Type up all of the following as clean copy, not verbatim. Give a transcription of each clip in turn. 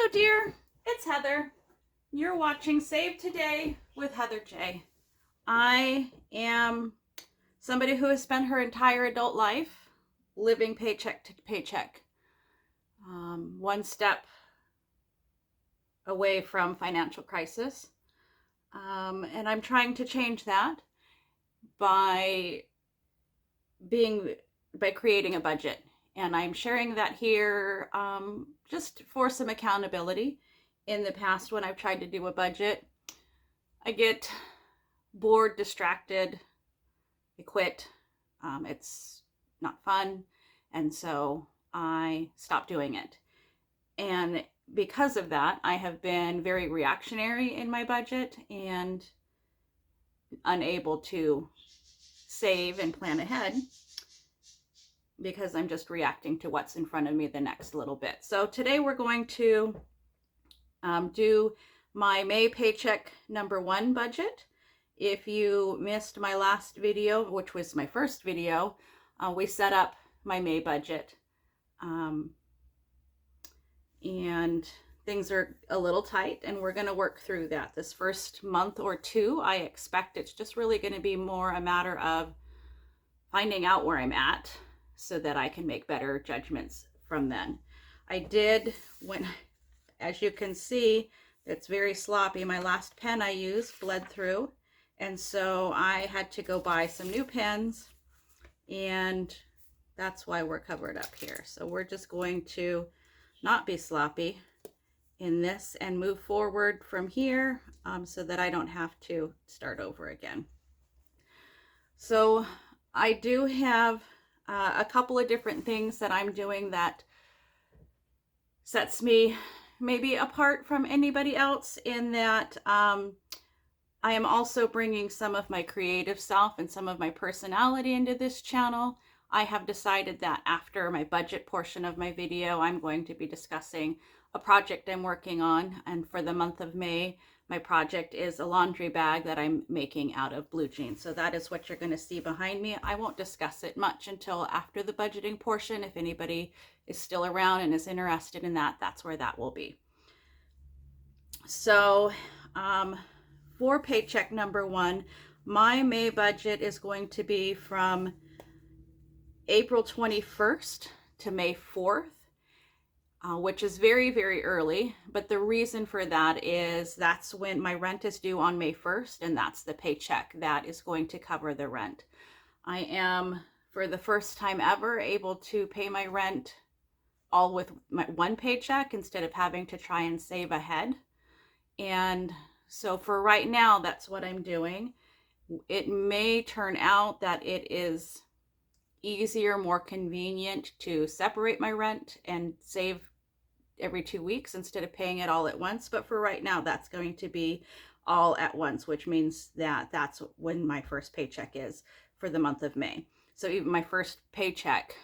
Hello, dear. It's Heather. You're watching Save Today with Heather J. I am somebody who has spent her entire adult life living paycheck to paycheck, one step away from financial crisis. And I'm trying to change that by creating a budget. And I'm sharing that here just for some accountability. In the past, when I've tried to do a budget, I get bored, distracted, I quit. It's not fun. And so I stopped doing it. And because of that, I have been very reactionary in my budget and unable to save and plan ahead because I'm just reacting to what's in front of me the next little bit. So today we're going to do my May paycheck number 1 budget. If you missed my last video, which was my first video, we set up my May budget. And things are a little tight, and we're going to work through that. This first month or two, I expect it's just really going to be more a matter of finding out where I'm at so that I can make better judgments from then. I did, as you can see, it's very sloppy. My last pen I used bled through, and so I had to go buy some new pens, and that's why we're covered up here. So we're just going to not be sloppy in this and move forward from here so that I don't have to start over again. So I do have a couple of different things that I'm doing that sets me maybe apart from anybody else, in that I am also bringing some of my creative self and some of my personality into this channel. I have decided that after my budget portion of my video, I'm going to be discussing a project I'm working on. And for the month of May, my project is a laundry bag that I'm making out of blue jeans. So that is what you're going to see behind me. I won't discuss it much until after the budgeting portion. If anybody is still around and is interested in that, that's where that will be. So for paycheck number 1, my May budget is going to be from April 21st to May 4th, which is very, very early. But the reason for that is that's when my rent is due on May 1st, and that's the paycheck that is going to cover the rent. I am, for the first time ever, able to pay my rent all with my one paycheck instead of having to try and save ahead. And so for right now, that's what I'm doing. It may turn out that it is easier, more convenient to separate my rent and save every 2 weeks instead of paying it all at once. But for right now, that's going to be all at once, which means that that's when my first paycheck is for the month of May. So even my first paycheck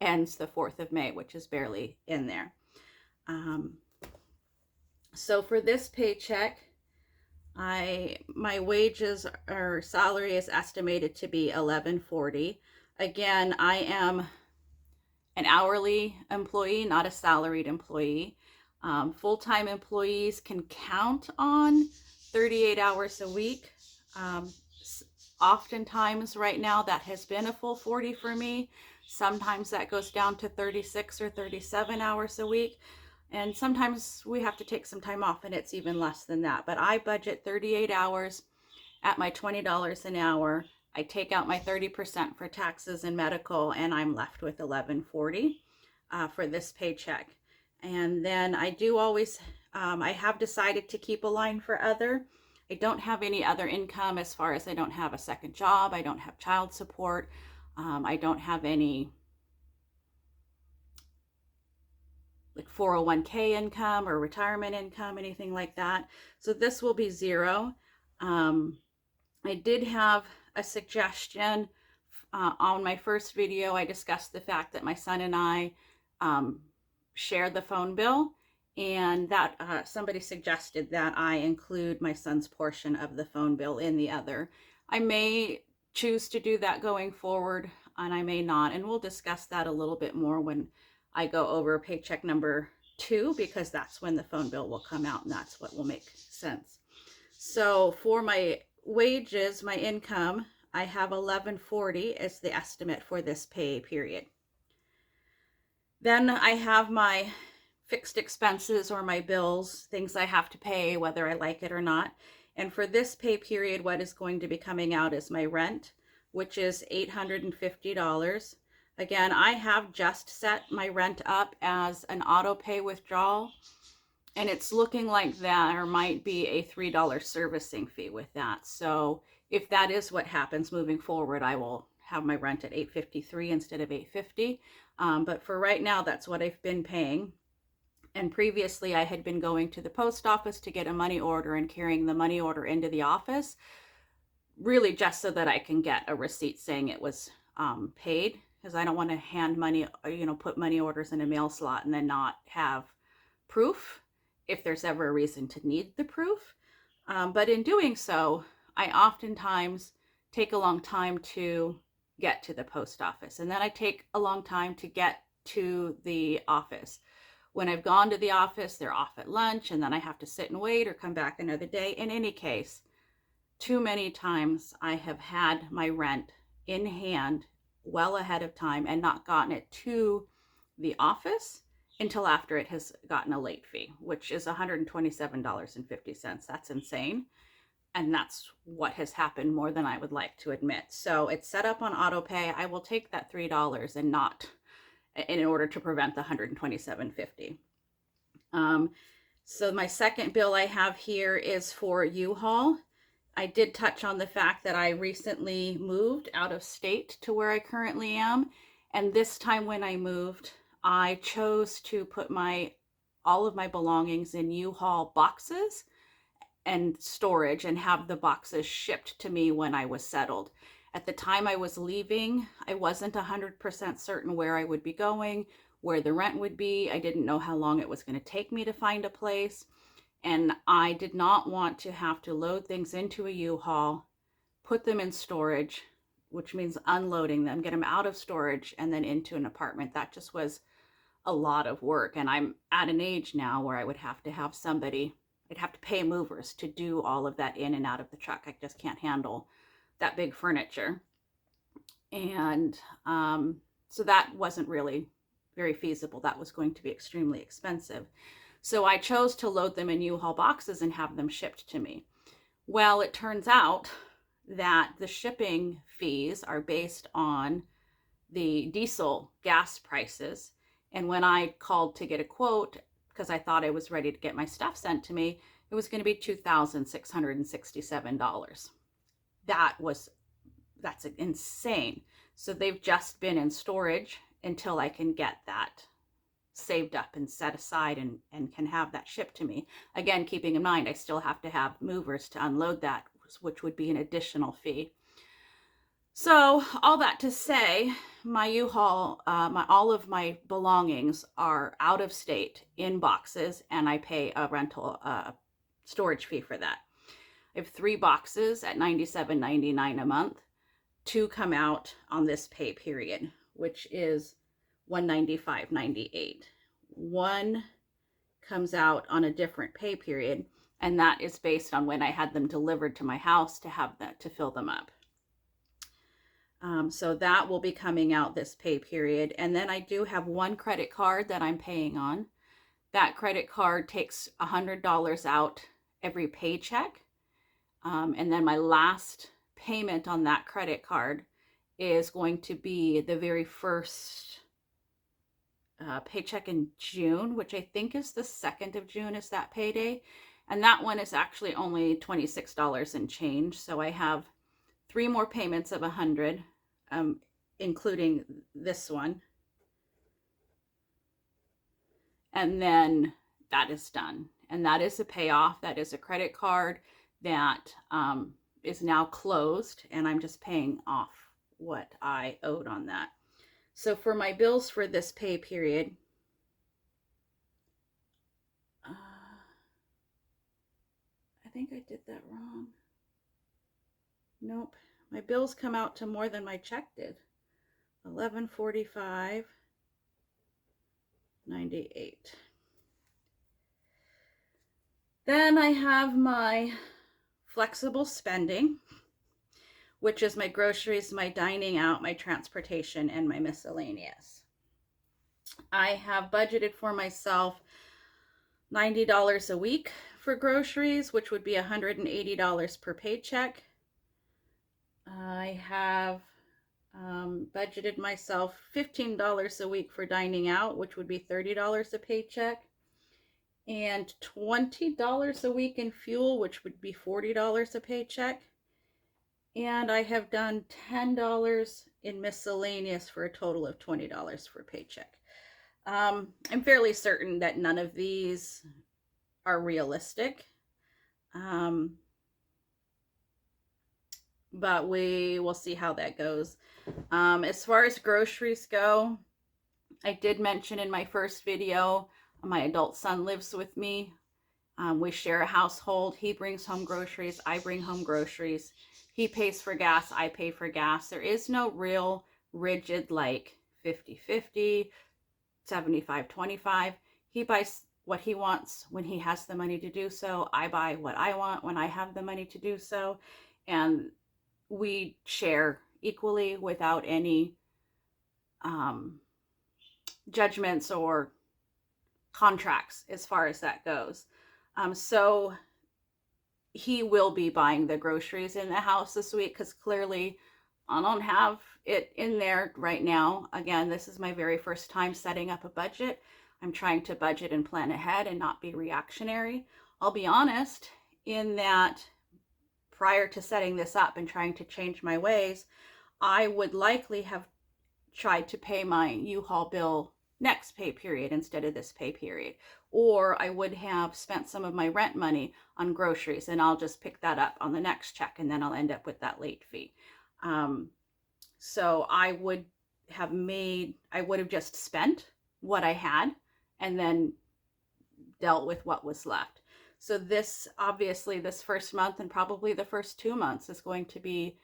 ends the 4th of May, which is barely in there. So for this paycheck, my wages or salary is estimated to be $11.40. Again, I am an hourly employee, not a salaried employee. Full-time employees can count on 38 hours a week. Oftentimes right now that has been a full 40 for me. Sometimes that goes down to 36 or 37 hours a week. And sometimes we have to take some time off and it's even less than that. But I budget 38 hours at my $20 an hour. I take out my 30% for taxes and medical, and I'm left with $11.40 for this paycheck. And then I do always, I have decided to keep a line for other. I don't have any other income, as far as I don't have a second job. I don't have child support. I don't have any like 401k income or retirement income, anything like that. So this will be zero. I did have a suggestion on my first video. I discussed the fact that my son and I share the phone bill, and that somebody suggested that I include my son's portion of the phone bill in the other. I may choose to do that going forward, and I may not, and we'll discuss that a little bit more when I go over paycheck number 2, because that's when the phone bill will come out, and that's what will make sense. So for my wages, my income, I have $11.40 as the estimate for this pay period. Then I have my fixed expenses or my bills, things I have to pay whether I like it or not. And for this pay period, what is going to be coming out is my rent, which is $850. Again, I have just set my rent up as an auto pay withdrawal, and it's looking like there might be a $3 servicing fee with that. So if that is what happens moving forward, I will have my rent at $853 instead of $850. But for right now, that's what I've been paying. And previously I had been going to the post office to get a money order and carrying the money order into the office, really just so that I can get a receipt saying it was paid, because I don't want to hand money, put money orders in a mail slot and then not have proof if there's ever a reason to need the proof. But in doing so, I oftentimes take a long time to get to the post office, and then I take a long time to get to the office. When I've gone to the office, they're off at lunch, and then I have to sit and wait or come back another day. In any case, too many times I have had my rent in hand well ahead of time and not gotten it to the office until after it has gotten a late fee, which is $127.50. That's insane. And that's what has happened more than I would like to admit. So it's set up on auto pay. I will take that $3 and not in order to prevent the $127.50. So my second bill I have here is for U-Haul. I did touch on the fact that I recently moved out of state to where I currently am. And this time when I moved, I chose to put all of my belongings in U-Haul boxes and storage and have the boxes shipped to me when I was settled. At the time I was leaving, I wasn't 100% certain where I would be going, where the rent would be. I didn't know how long it was going to take me to find a place. And I did not want to have to load things into a U-Haul, put them in storage, which means unloading them, get them out of storage and then into an apartment. That just was a lot of work. And I'm at an age now where I would have to have somebody, I'd have to pay movers to do all of that in and out of the truck. I just can't handle that big furniture. And so that wasn't really very feasible. That was going to be extremely expensive. So I chose to load them in U-Haul boxes and have them shipped to me. Well, it turns out that the shipping fees are based on the diesel gas prices. And when I called to get a quote, because I thought I was ready to get my stuff sent to me, it was going to be $2,667. That's insane. So they've just been in storage until I can get that saved up and set aside and can have that shipped to me. Again, keeping in mind, I still have to have movers to unload that, which would be an additional fee. So all that to say, my U-Haul, all of my belongings are out of state in boxes, and I pay a rental storage fee for that. I have 3 boxes at $97.99 a month. 2 come out on this pay period, which is $195.98. 1 comes out on a different pay period, and that is based on when I had them delivered to my house to fill them up. So that will be coming out this pay period. And then I do have 1 credit card that I'm paying on. That credit card takes $100 out every paycheck. And then my last payment on that credit card is going to be the very first paycheck in June, which I think is the 2nd of June is that payday. And that one is actually only $26 and change. So I have 3 more payments of $100, including this one. And then that is done. And that is a payoff. That is a credit card that is now closed, and I'm just paying off what I owed on that. So for my bills for this pay period, I think I did that wrong. Nope. My bills come out to more than my check did. $1145.98. Then I have my flexible spending, which is my groceries, my dining out, my transportation, and my miscellaneous. I have budgeted for myself $90 a week for groceries, which would be $180 per paycheck. I have budgeted myself $15 a week for dining out, which would be $30 a paycheck, and $20 a week in fuel, which would be $40 a paycheck. And I have done $10 in miscellaneous for a total of $20 for paycheck. I'm fairly certain that none of these are realistic. But we will see how that goes. As far as groceries go, I did mention in my first video, my adult son lives with me. We share a household. He brings home groceries. I bring home groceries. He pays for gas. I pay for gas. There is no real rigid like 50-50, 75-25. He buys what he wants when he has the money to do so. I buy what I want when I have the money to do so. And we share equally without any judgments or contracts as far as that goes. So he will be buying the groceries in the house this week because clearly I don't have it in there right now. Again, this is my very first time setting up a budget. I'm trying to budget and plan ahead and not be reactionary. I'll be honest in that prior to setting this up and trying to change my ways, I would likely have tried to pay my U-Haul bill next pay period instead of this pay period. Or I would have spent some of my rent money on groceries and I'll just pick that up on the next check and then I'll end up with that late fee. So I would have just spent what I had and then dealt with what was left. So this, obviously, this first month and probably the first 2 months is going to be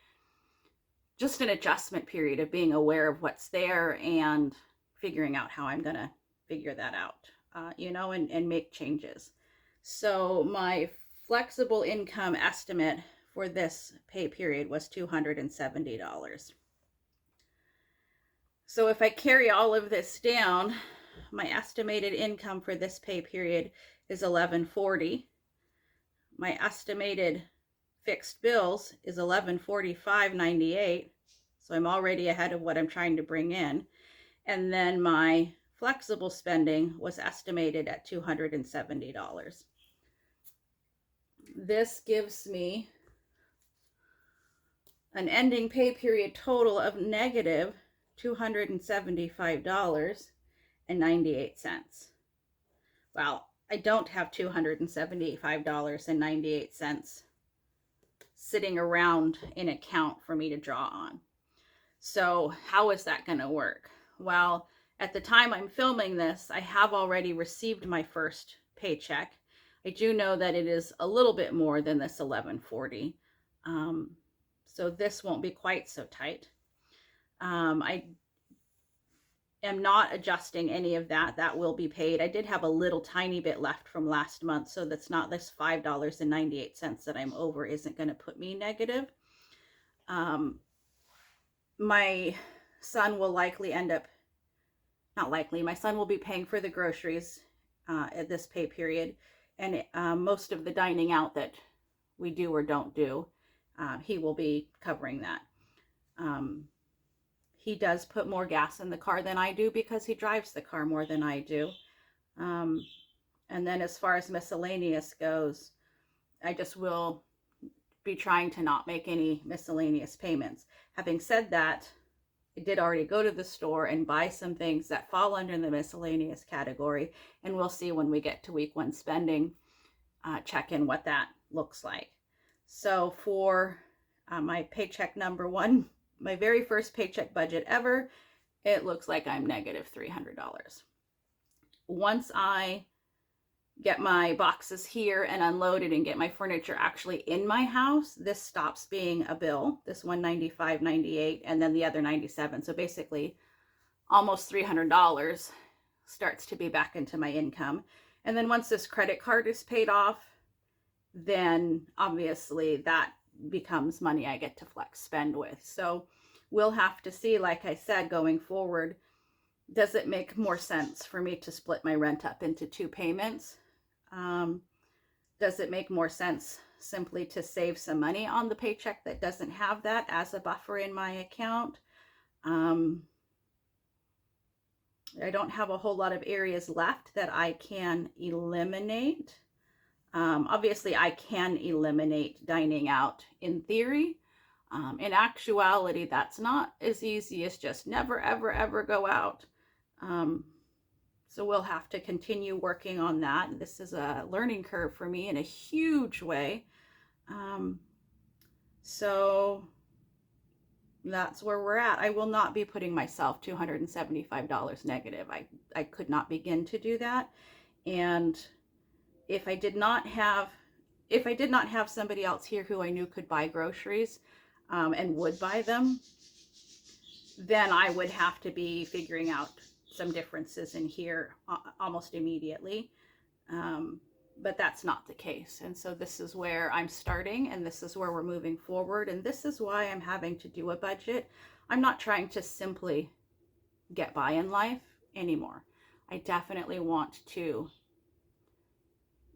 just an adjustment period of being aware of what's there and figuring out how I'm going to figure that out, and make changes. So my flexible income estimate for this pay period was $270. So if I carry all of this down, my estimated income for this pay period is $1,140. My estimated fixed bills is $1,145.98. So I'm already ahead of what I'm trying to bring in. And then my flexible spending was estimated at $270. This gives me an ending pay period total of negative $275.98. Well, I don't have $275.98 sitting around in account for me to draw on. So how is that going to work? Well, at the time I'm filming this, I have already received my first paycheck. I do know that it is a little bit more than this $1,140. So this won't be quite so tight. I am not adjusting any of that. That will be paid. I did have a little tiny bit left from last month, so that's not this $5.98 that I'm over isn't going to put me negative. My son will likely end up, not likely, my son will be paying for the groceries at this pay period, and most of the dining out that we do or don't do, he will be covering that. He does put more gas in the car than I do because he drives the car more than I do. And then as far as miscellaneous goes, I just will be trying to not make any miscellaneous payments. Having said that, I did already go to the store and buy some things that fall under the miscellaneous category, and we'll see when we get to week 1 spending, check in what that looks like. So for my paycheck number 1, my very first paycheck budget ever, it looks like I'm negative $300. Once I get my boxes here and unloaded and get my furniture actually in my house, this stops being a bill, this $195.98 and then the other $97. So basically almost $300 starts to be back into my income. And then once this credit card is paid off, then obviously that becomes money I get to flex spend with. So we'll have to see, like I said, going forward, does it make more sense for me to split my rent up into 2 payments? Does it make more sense simply to save some money on the paycheck that doesn't have that as a buffer in my account? I don't have a whole lot of areas left that I can eliminate. Obviously, I can eliminate dining out in theory. In actuality, that's not as easy as just never, ever, ever go out. So we'll have to continue working on that. This is a learning curve for me in a huge way. So that's where we're at. I will not be putting myself $275 negative. I could not begin to do that. And if I did not have somebody else here who I knew could buy groceries and would buy them, then I would have to be figuring out some differences in here almost immediately. But that's not the case. And so this is where I'm starting, and this is where we're moving forward. And this is why I'm having to do a budget. I'm not trying to simply get by in life anymore. I definitely want to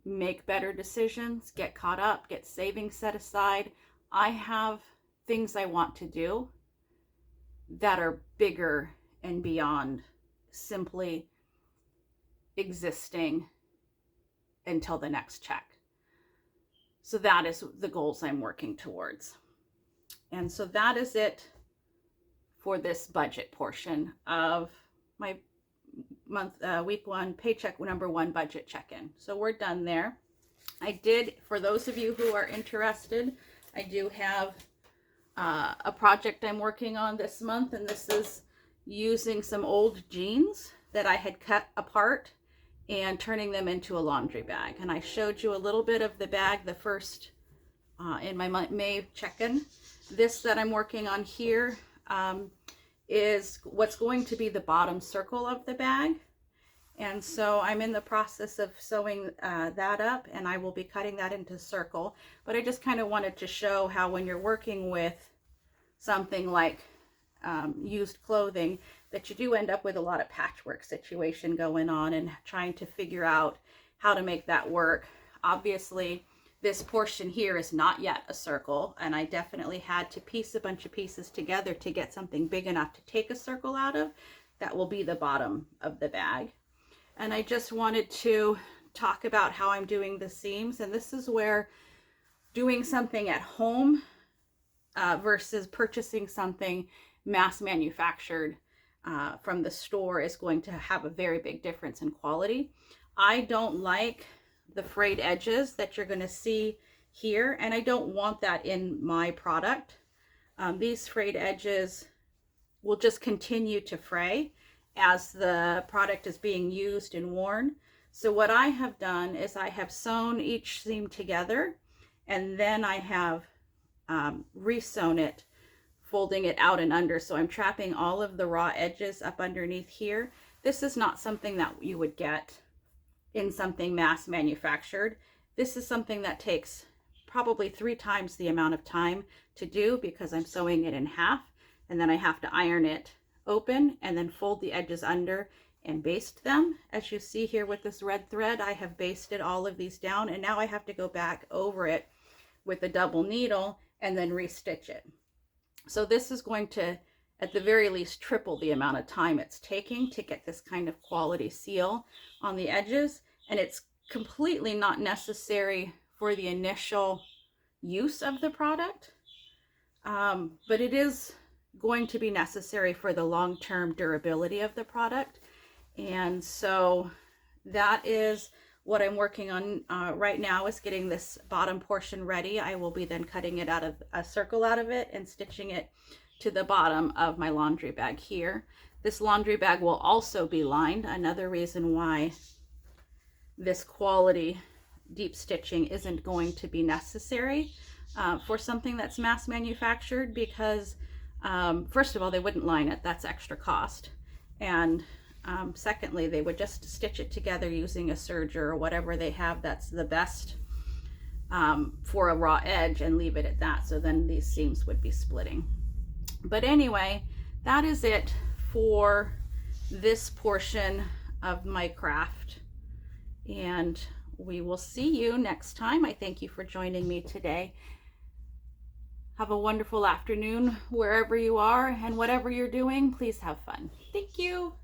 make better decisions, get caught up, get savings set aside. I have things I want to do that are bigger and beyond simply existing until the next check. So that is the goals I'm working towards. And so that is it for this budget portion of my week 1 paycheck number 1 budget check-in. So we're done there. I did, for those of you who are interested, I do have a project I'm working on this month, and this is using some old jeans that I had cut apart and turning them into a laundry bag. And I showed you a little bit of the bag the first in my May check-in. This that I'm working on here is what's going to be the bottom circle of the bag. And so I'm in the process of sewing that up, and I will be cutting that into circle. But I just kind of wanted to show how when you're working with something like used clothing, that you do end up with a lot of patchwork situation going on and trying to figure out how to make that work. Obviously, this portion here is not yet a circle, and I definitely had to piece a bunch of pieces together to get something big enough to take a circle out of. That will be the bottom of the bag. And I just wanted to talk about how I'm doing the seams, and this is where doing something at home versus purchasing something mass manufactured from the store is going to have a very big difference in quality. I don't like the frayed edges that you're going to see here, and I don't want that in my product. These frayed edges will just continue to fray as the product is being used and worn. So what I have done is I have sewn each seam together, and then I have resewn it, folding it out and under. So I'm trapping all of the raw edges up underneath here. This is not something that you would get in something mass manufactured. This is something that takes probably 3 times the amount of time to do, because I'm sewing it in half, and then I have to iron it open and then fold the edges under and baste them. As you see here with this red thread, I have basted all of these down, and now I have to go back over it with a double needle and then restitch it. So this is going to, at the very least, triple the amount of time it's taking to get this kind of quality seal on the edges. And it's completely not necessary for the initial use of the product, but it is going to be necessary for the long-term durability of the product. And so that is what I'm working on right now, is getting this bottom portion ready. I will be then cutting it out of a circle out of it and stitching it to the bottom of my laundry bag here. This laundry bag will also be lined. Another reason why this quality deep stitching isn't going to be necessary for something that's mass manufactured, because first of all, they wouldn't line it. That's extra cost. And secondly, they would just stitch it together using a serger or whatever they have that's the best for a raw edge and leave it at that. So then these seams would be splitting. But anyway, that is it for this portion of my craft. And we will see you next time. I thank you for joining me today. Have a wonderful afternoon wherever you are, and whatever you're doing, please have fun. Thank you.